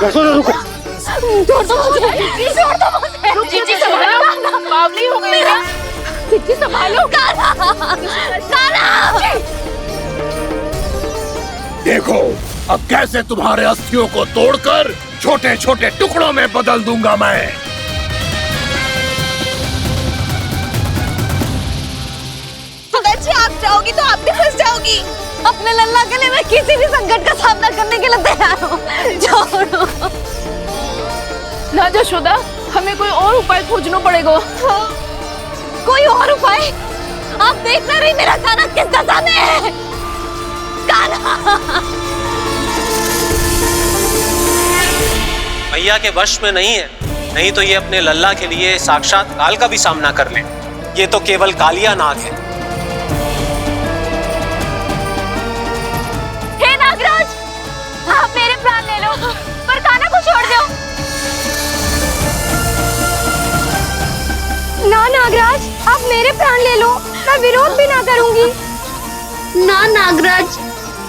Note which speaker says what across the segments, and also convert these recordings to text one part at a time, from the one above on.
Speaker 1: यशोदा रुको।
Speaker 2: छोड़ दो मुझे, छोड़ दो मुझे।
Speaker 3: जीजी संभालो, बावली हो गई है। जीजी संभालो।
Speaker 4: देखो अब कैसे तुम्हारे अस्थियों को तोड़कर छोटे छोटे टुकड़ों में बदल दूंगा मैं।
Speaker 2: सुदर्शी, आप जाओगी तो आप भी फंस जाओगी। अपने लल्ला के लिए मैं किसी भी संकट का सामना करने के लिए तैयार हूँ। छोड़ो
Speaker 3: ना यशोदा, हमें कोई और उपाय खोजना पड़ेगा।
Speaker 2: कोई और उपाय? आप देख ना रही मेरा काना किस दशा में है। काना
Speaker 5: मैया के वश में नहीं है, नहीं तो ये अपने लल्ला के लिए साक्षात काल का भी सामना कर ले। ये तो केवल कालिया नाग है।
Speaker 2: हे नागराज, आप मेरे प्राण ले लो पर काना को छोड़ दो। ना नागराज, आप मेरे प्राण ले लो, मैं विरोध भी ना करूंगी।
Speaker 6: ना नागराज,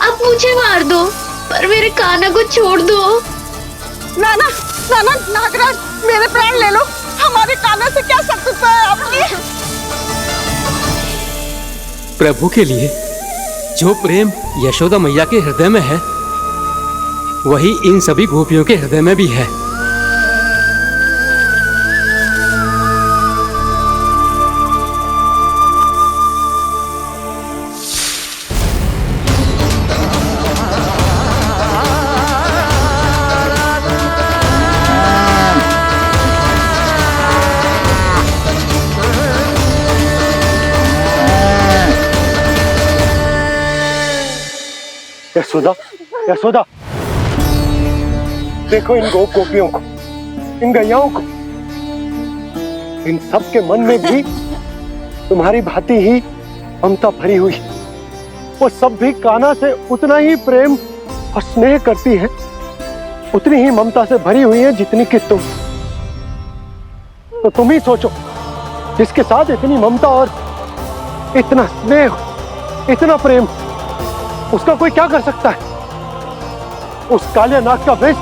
Speaker 6: आप मुझे मार दो पर मेरे काना को छोड़ दो।
Speaker 3: ना ना ना ना नागराज, मेरे प्राण ले लो, हमारे काना से क्या शत्रुता है आपकी।
Speaker 7: प्रभु के लिए जो प्रेम यशोदा मैया के हृदय में है, वही इन सभी गोपियों के हृदय में भी है।
Speaker 1: यशोदा, यशोदा, देखो इन गोपियों को, इन गैयाओं को, इन सब के मन में भी तुम्हारी भांति ही ममता भरी हुई। वो सब भी कान्हा से उतना ही प्रेम और स्नेह करती है, उतनी ही ममता से भरी हुई है जितनी कि तुम। तो तुम ही सोचो, जिसके साथ इतनी ममता और इतना स्नेह, इतना प्रेम, उसका कोई क्या कर सकता है? उस कालिया नाग का विष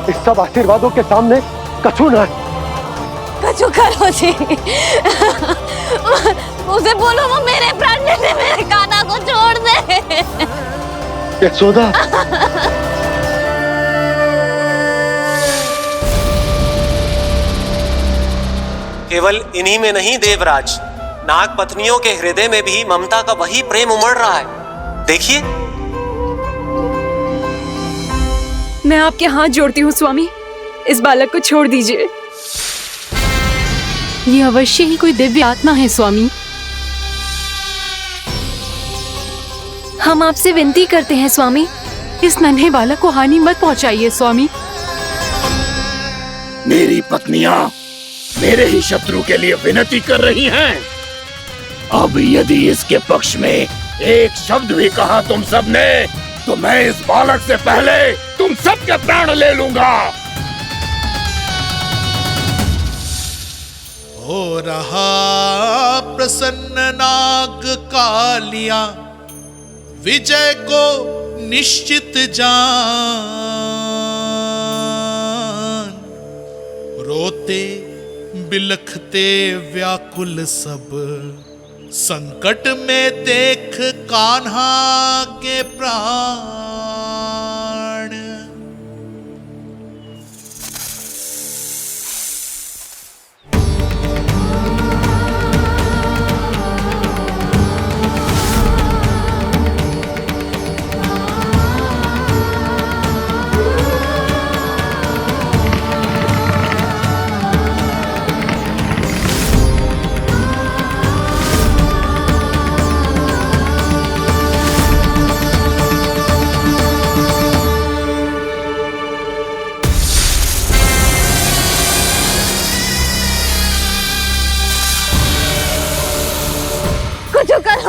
Speaker 1: इस सब आशीर्वादों के सामने कछु न है।
Speaker 2: कछु करो जी। उसे बोलो वो मेरे प्राण ले ले, मेरे काना को छोड़ दे।
Speaker 1: यशोदा,
Speaker 5: केवल इन्हीं में नहीं देवराज, नाग पत्नियों के हृदय में भी ममता का वही प्रेम उमड़ रहा है। देखिए।
Speaker 3: मैं आपके हाथ जोड़ती हूँ स्वामी, इस बालक को छोड़ दीजिए। ये अवश्य ही कोई दिव्य आत्मा है स्वामी। हम आपसे विनती करते हैं स्वामी, इस नन्हे बालक को हानि मत पहुंचाइए स्वामी।
Speaker 4: मेरी पत्नियां मेरे ही शत्रु के लिए विनती कर रही हैं। अब यदि इसके पक्ष में एक शब्द भी कहा तुम सबने, तो मैं इस बालक से पहले तुम सबके प्राण ले लूंगा।
Speaker 8: हो रहा प्रसन्न नाग कालिया, विजय को निश्चित जान। रोते बिलखते व्याकुल सब, संकट में देख कान्हा के प्राण।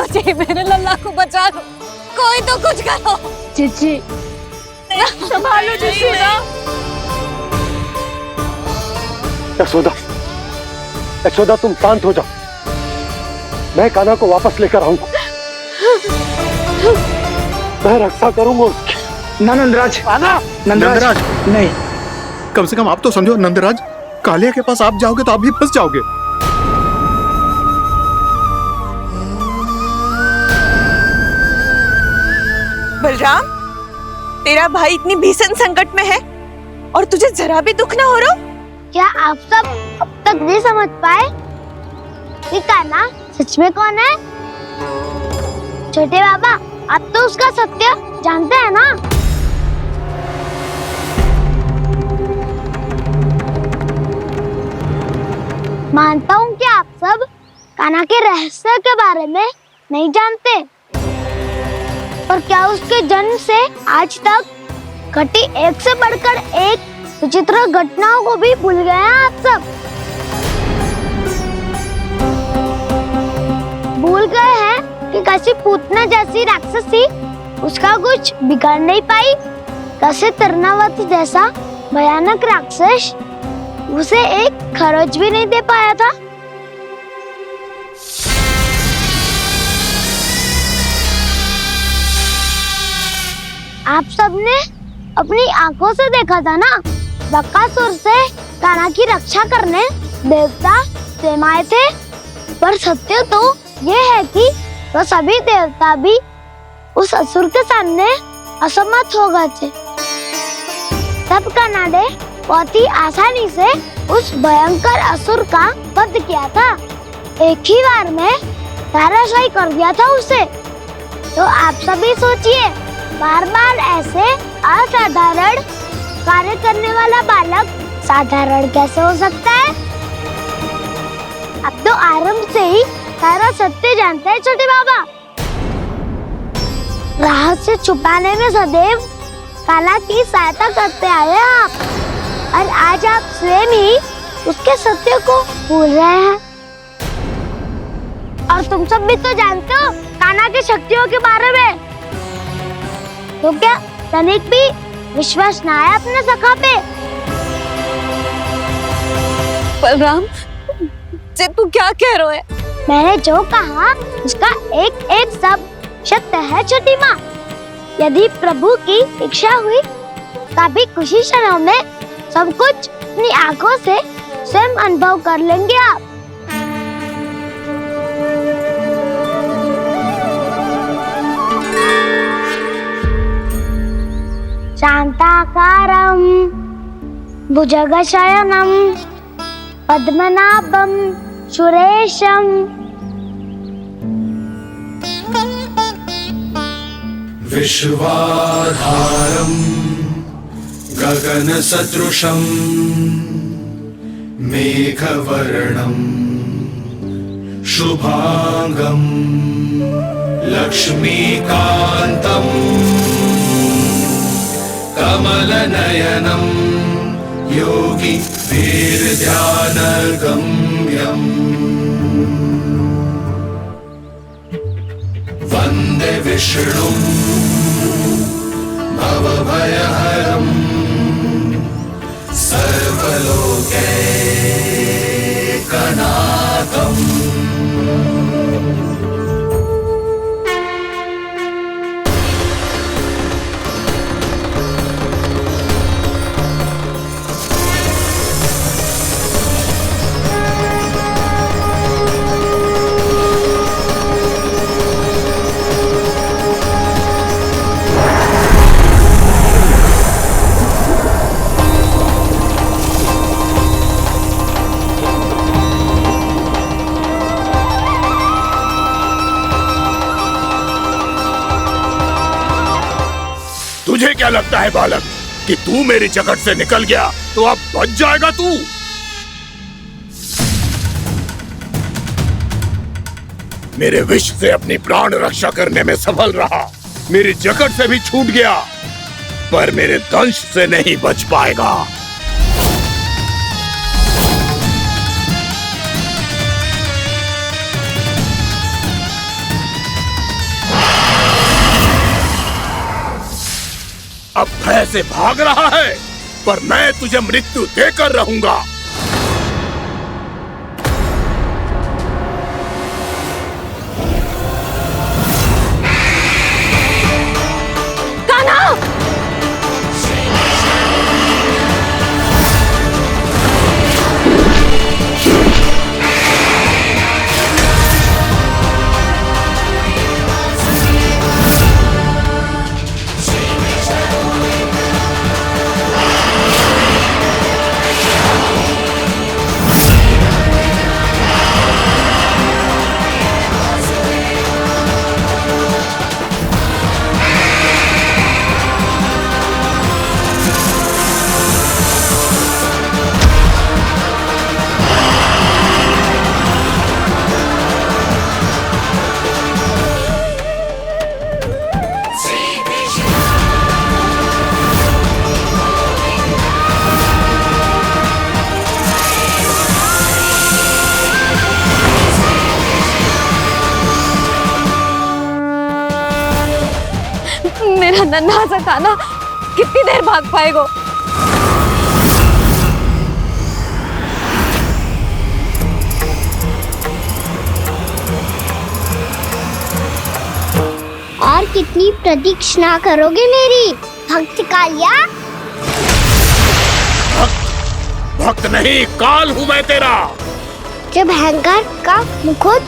Speaker 2: जी, मेरे लल्ला को बचा लो, कोई तो कुछ करो।
Speaker 6: जीजी
Speaker 3: संभालो यशोदा।
Speaker 1: यशोदा, यशोदा तुम शांत हो जाओ, मैं कान्हा को वापस लेकर आऊंगा। मैं रक्षा करूंगा उसकी।
Speaker 9: ना नंदराज, नंदराज नहीं।
Speaker 10: कम से कम आप तो समझो नंदराज, कालिया के पास आप जाओगे तो आप भी फंस जाओगे।
Speaker 3: बलराम, तेरा भाई इतनी भीषण संकट में है और तुझे जरा भी दुख ना हो रहा?
Speaker 6: क्या आप सब अब तक नहीं समझ पाए कि कान्हा सच में कौन है? छोटे बाबा, आप तो उसका सत्य जानते हैं ना? मानता हूँ कि आप सब कान्हा के रहस्य के बारे में नहीं जानते, पर क्या उसके जन्म से आज तक घटी एक से बढ़कर एक विचित्र घटनाओं को भी भूल गए हैं आप सब? भूल गए हैं कि कैसी पूतना जैसी राक्षसी उसका कुछ बिगाड़ नहीं पाई, कैसे तरनावती जैसा भयानक राक्षस उसे एक खरोच भी नहीं दे पाया था। आप सबने अपनी आंखों से देखा था ना, बकासुर से कान्हा की रक्षा करने देवता स्वयं आए थे, पर सत्य तो ये है कि वो सभी देवता भी उस असुर के सामने असमर्थ हो गए थे। तब कान्हा ने बहुत ही आसानी से उस भयंकर असुर का वध किया था, एक ही बार में धराशायी कर दिया था उसे। तो आप सभी सोचिए, बार बार ऐसे असाधारण कार्य करने वाला बालक साधारण कैसे हो सकता है? अब तो आरंभ से ही सारा सत्य जानते हैं छोटे बाबा। रहस्य छुपाने में सदैव कान्हा की सहायता करते आए हैं आप, और आज आप स्वयं ही उसके सत्य को भूल रहे हैं। और तुम सब भी तो जानते हो कान्हा की शक्तियों के बारे में, तो क्या तनिक भी विश्वास न आया अपने सखा पे?
Speaker 2: बलराम, जे तू क्या कह रहा है?
Speaker 6: मैंने जो कहा उसका एक एक शब्द सत्य है छोटी माँ। यदि प्रभु की इच्छा हुई तभी कुछ ही क्षणों में सब कुछ अपनी आंखों से स्वयं अनुभव कर लेंगे आप। शांताकारं भुजगशयनं पद्मनाभं सुरेशं
Speaker 11: विश्वाधारं गगनसदृशं मेघवर्णं शुभांगं लक्ष्मीकान्तं कमलनयनं योगी वीरध्यानगम्यम् वन्दे विष्णुं भवभयहरं सर्वलोकैकनाथम्।
Speaker 4: तुझे क्या लगता है बालक कि तू मेरी जगत से निकल गया तो अब बच जाएगा तू? मेरे विष से अपनी प्राण रक्षा करने में सफल रहा, मेरी जगत से भी छूट गया, पर मेरे दंश से नहीं बच पाएगा। अब भय से भाग रहा है, पर मैं तुझे मृत्यु देकर रहूंगा।
Speaker 2: कान्हा! मेरा नन्हा सा कान्हा कितनी देर भाग पाएगा?
Speaker 6: और कितनी प्रतीक्षा करोगे मेरी भक्त कालिया?
Speaker 4: भक्त नहीं, काल हूँ मैं तेरा।
Speaker 6: जब अहंकार का मुकुट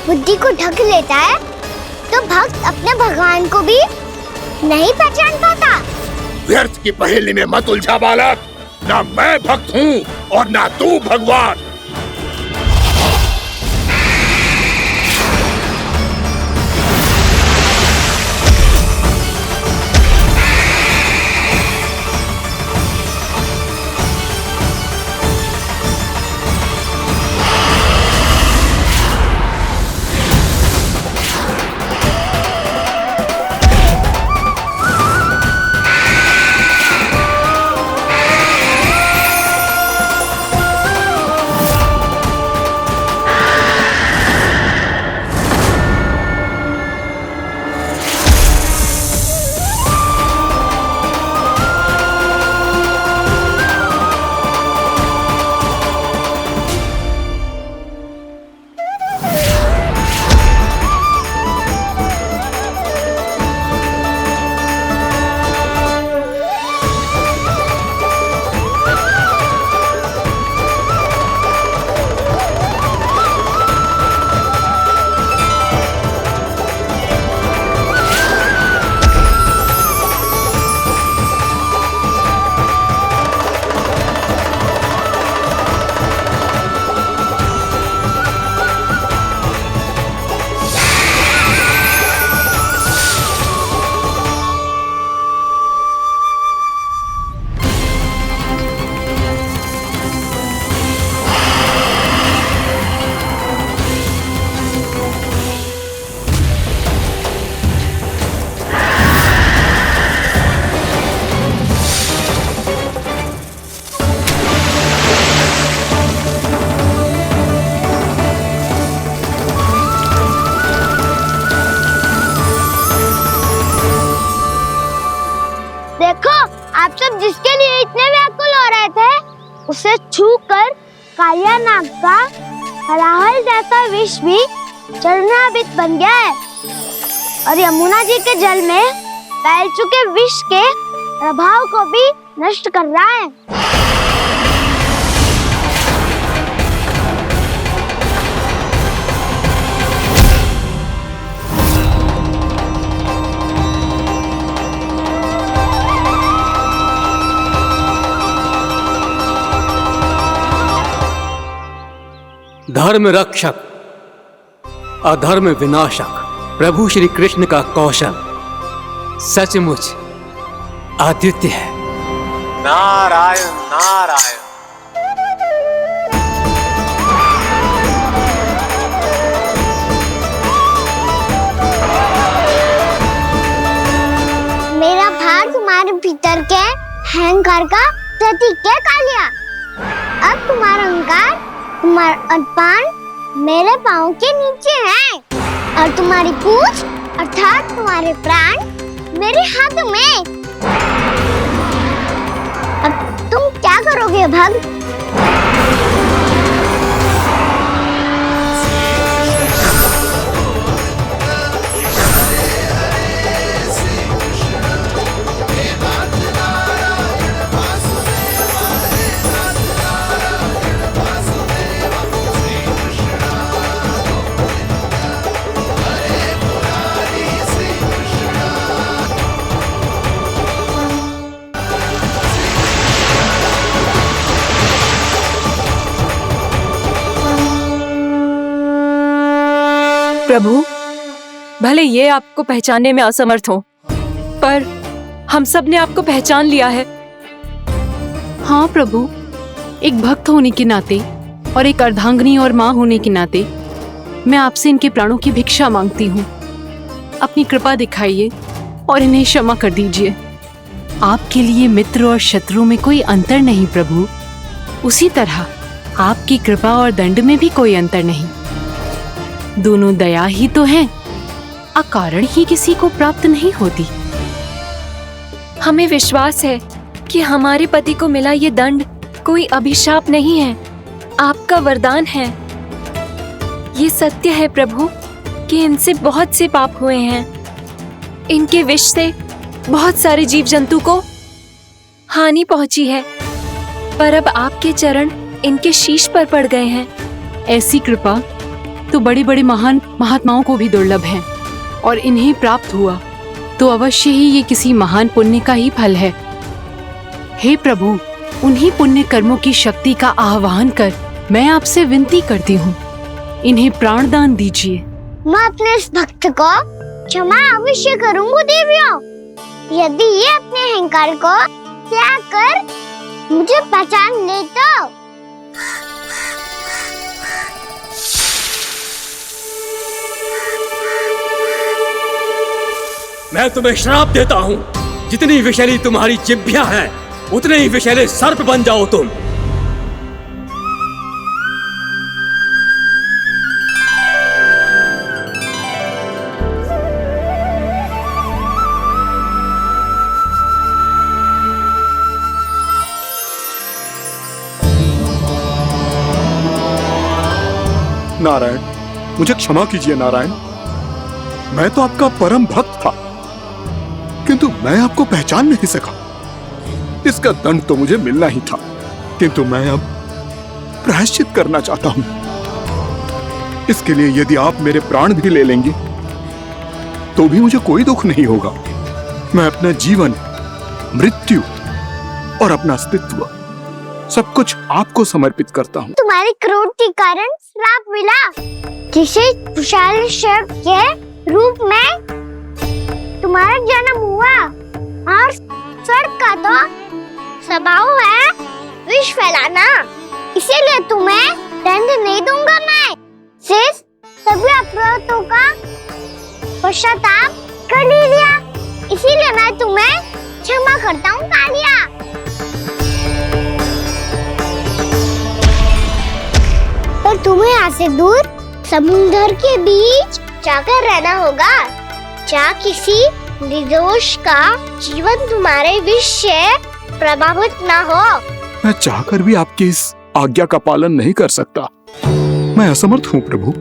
Speaker 6: बुद्धि को ढक लेता है तो भक्त अपने भगवान को भी नहीं पहचान पाता।
Speaker 4: व्यर्थ की पहेली में मत उलझा बालक। ना मैं भक्त हूँ और ना तू भगवान।
Speaker 6: आप सब जिसके लिए इतने व्याकुल हो रहे थे उसे छूकर कालिया नाग का हलाहल जैसा विष भी चरणामृत बन गया है और यमुना जी के जल में फैल चुके विष के प्रभाव को भी नष्ट कर रहा है।
Speaker 7: धर्म रक्षक अधर्म विनाशक प्रभु श्री कृष्ण का कौशल सचमुच अद्वितीय है।
Speaker 5: नारायण नारायण।
Speaker 6: मेरा भार तुम्हारे भीतर के अहंकार का प्रतीक है कालिया। अब तुम्हारा अहंकार, तुम्हारा अनपान मेरे पाँव के नीचे है और तुम्हारी पूंछ अर्थात तुम्हारे प्राण मेरे हाथ में। अब तुम क्या करोगे भक्त?
Speaker 12: प्रभु, भले ये आपको पहचानने में असमर्थ हो, पर हम सब ने आपको पहचान लिया है।
Speaker 13: हाँ प्रभु, एक भक्त होने के नाते और एक अर्धांगिनी और माँ होने के नाते मैं आपसे इनके प्राणों की भिक्षा मांगती हूँ। अपनी कृपा दिखाइए और इन्हें क्षमा कर दीजिए। आपके लिए मित्र और शत्रु में कोई अंतर नहीं प्रभु। उसी तरह आपकी कृपा और दंड में भी कोई अंतर नहीं। दोनों दया ही तो हैं, अकारण ही किसी को प्राप्त नहीं होती।
Speaker 12: हमें विश्वास है कि हमारे पति को मिला ये दंड कोई अभिशाप नहीं है, आपका वरदान है। ये सत्य है प्रभु कि इनसे बहुत से पाप हुए हैं। इनके विष से बहुत सारे जीव जंतु को हानि पहुंची है, पर अब आपके चरण इनके शीश पर पड़ गए हैं।
Speaker 13: ऐसी कृपा तो बड़े बड़े महान महात्माओं को भी दुर्लभ है, और इन्हें प्राप्त हुआ तो अवश्य ही ये किसी महान पुण्य का ही फल है। हे प्रभु, उन्हीं पुण्य कर्मों की शक्ति का आह्वान कर मैं आपसे विनती करती हूँ, इन्हें प्राण दान दीजिए।
Speaker 6: मैं अपने इस भक्त को क्षमा अवश्य करूंगी देवियों, यदि ये अपने अहंकार को त्याग कर मुझे पहचान ले तो।
Speaker 7: मैं तुम्हें श्राप देता हूँ, जितनी विषैली तुम्हारी जिह्वा है उतने ही विषैले सर्प बन जाओ तुम।
Speaker 10: नारायण, मुझे क्षमा कीजिए नारायण। मैं तो आपका परम भक्त था, किंतु मैं आपको पहचान नहीं सका। इसका दंड तो मुझे मिलना ही था, किंतु मैं अब प्रायश्चित करना चाहता हूं। इसके लिए यदि आप मेरे प्राण भी ले लेंगे तो भी मुझे कोई दुख नहीं होगा। मैं अपना जीवन, मृत्यु और अपना अस्तित्व सब कुछ आपको समर्पित करता हूँ।
Speaker 6: तुम्हारी क्रोध के कारण श्राप मिला, जिसे विशाल सर्प के रूप में तुम्हारा जन्म हुआ, और सर्प का तो स्वभाव है विष फैलाना, इसीलिए तुम्हें दंड नहीं दूंगा मैं। शेष सभी अपराधों का पश्चाताप कर लिया, इसीलिए मैं तुम्हें क्षमा करता हूँ कालिया। पर तुम्हें यहाँ से दूर समुद्र के बीच जाकर रहना होगा, जहाँ किसी निर्दोष का जीवन तुम्हारे विष से प्रभावित ना हो।
Speaker 10: मैं चाहकर भी आपकी इस आज्ञा का पालन नहीं कर सकता। मैं असमर्थ हूँ प्रभु,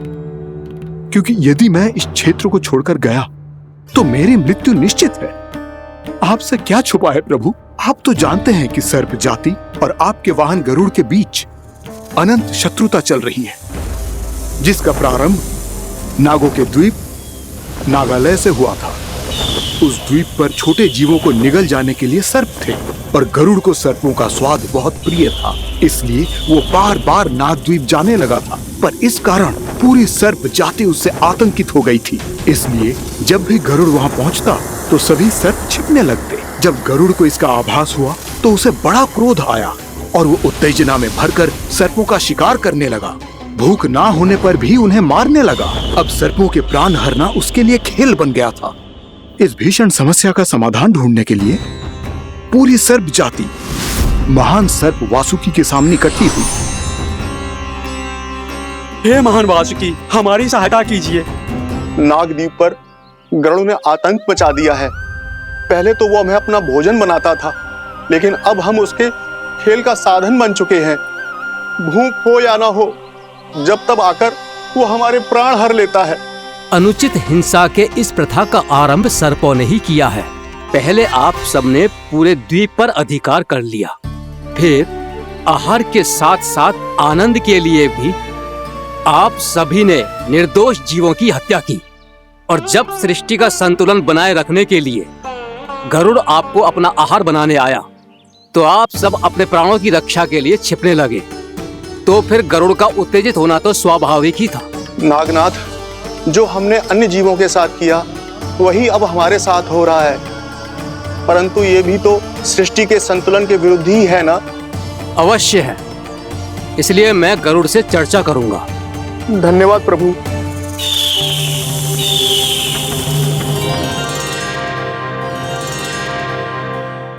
Speaker 10: क्योंकि यदि मैं इस क्षेत्र को छोड़कर गया तो मेरी मृत्यु निश्चित है। आपसे क्या छुपा है प्रभु, आप तो जानते हैं कि सर्प जाति और आपके वाहन गरुड़ के बीच अनंत शत्रुता चल रही है, जिसका प्रारंभ नागों के द्वीप नागालय से हुआ था। उस द्वीप पर छोटे जीवों को निगल जाने के लिए सर्प थे, और गरुड़ को सर्पों का स्वाद बहुत प्रिय था, इसलिए वो बार बार नागद्वीप जाने लगा था। पर इस कारण पूरी सर्प जाति उससे आतंकित हो गई थी, इसलिए जब भी गरुड़ वहाँ पहुँचता तो सभी सर्प छिपने लगते। जब गरुड़ को इसका आभास हुआ तो उसे बड़ा क्रोध आया, और वो उत्तेजना में भरकर सर्पों का शिकार करने लगा। भूख ना होने पर भी उन्हें मारने लगा। अब सर्पों के प्राण हरना उसके लिए खेल बन गया था। इस भीषण समस्या का समाधान ढूंढने के लिए पूरी सर्प जाति महान सर्प वासुकी के सामने इकट्ठी हुई।
Speaker 14: हे महान वासुकी, हमारी सहायता कीजिए।
Speaker 10: नागद्वीप पर गरुड़ ने आतंक मचा दिया है। पहले तो वो हमें अपना भोजन बनाता था, लेकिन अब हम उसके खेल का साधन बन चुके हैं। भूख हो या ना हो, जब तब आकर वो हमारे प्राण हर लेता है।
Speaker 7: अनुचित हिंसा के इस प्रथा का आरंभ सर्पों ने ही किया है। पहले आप सबने पूरे द्वीप पर अधिकार कर लिया, फिर आहार के साथ साथ आनंद के लिए भी आप सभी ने निर्दोष जीवों की हत्या की। और जब सृष्टि का संतुलन बनाए रखने के लिए गरुड़ आपको अपना आहार बनाने आया, तो आप सब अपने प्राणों की रक्षा के लिए छिपने लगे। तो फिर गरुड़ का उत्तेजित होना तो स्वाभाविक ही था।
Speaker 10: नागनाथ, जो हमने अन्य जीवों के साथ किया वही अब हमारे साथ हो रहा है, परंतु ये भी तो सृष्टि के संतुलन के विरुद्ध ही है ना?
Speaker 7: अवश्य है, इसलिए मैं गरुड़ से चर्चा करूंगा।
Speaker 10: धन्यवाद प्रभु।